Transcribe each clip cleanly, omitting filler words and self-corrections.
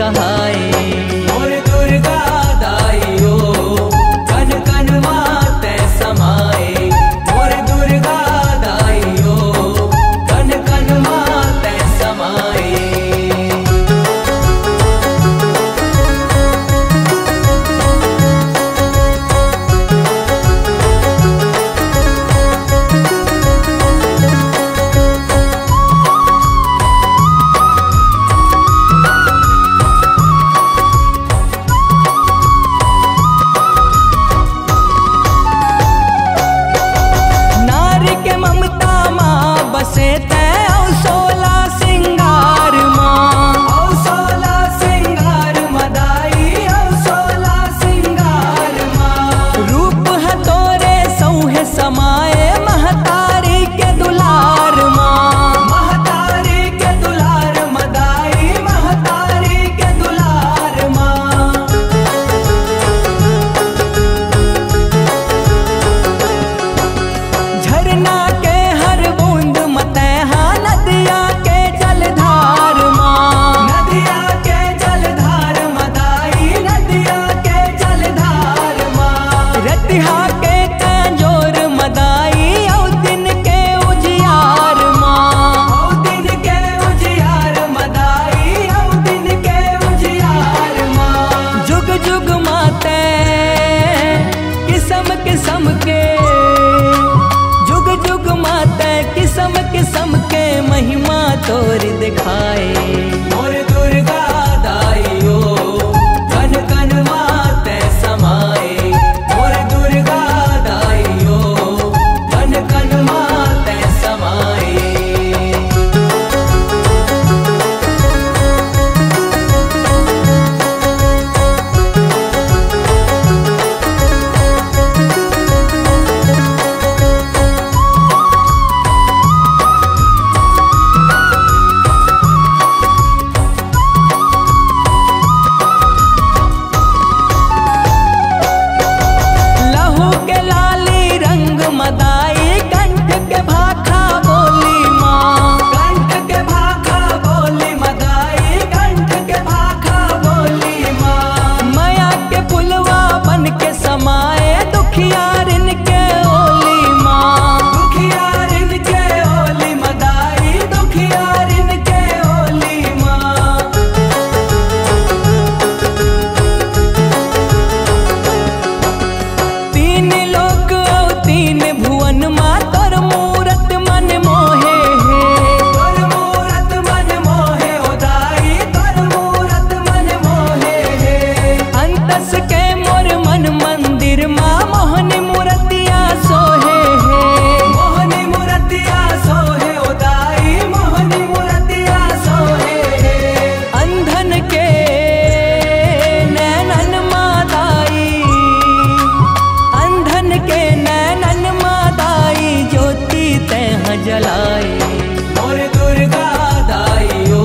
कहाए। मोर दुर्गा दाइयो कन कन माते समाए। मोर दुर्गा दाइयो कन कन माते समाए। किस्म के महिमा तोर दिखाए। मोर दुर्गा दाइयो कन कन माते समाए। मोर दुर्गा दाइयो कन कन माते समाए। जलाए। मोर दुर्गा दाइयो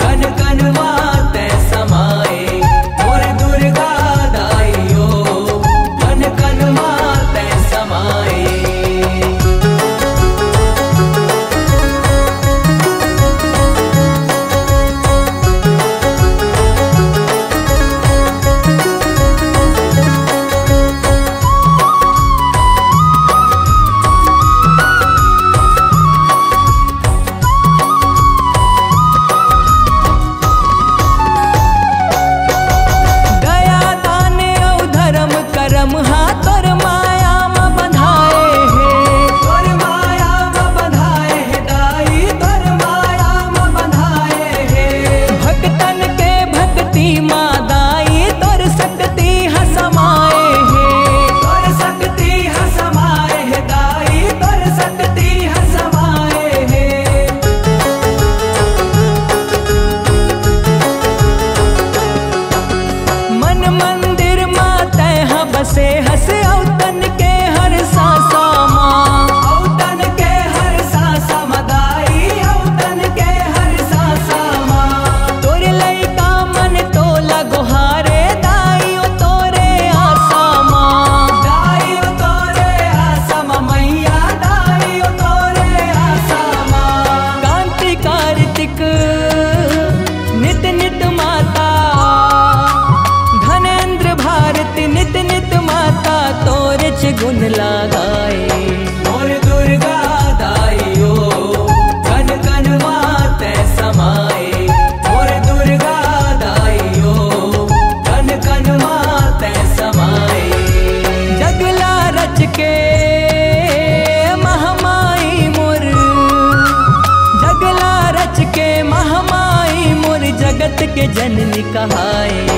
कन कन माते समाए। मोर दुर्गा दाइयो कन कन माते समाए। बसे हंस औतन के हर सांसा माँ। औतन के हर सांसा मदाई। औतन के हर सांसा माँ। तोरे लइका मन तोला गुहारे दाई ओ तोरे आसा माँ। दाई ओ तोरे आसा माँ मैया। दाई ओ तोरे आसा माँ। कांति कार्तिक नित नित माता कहाए।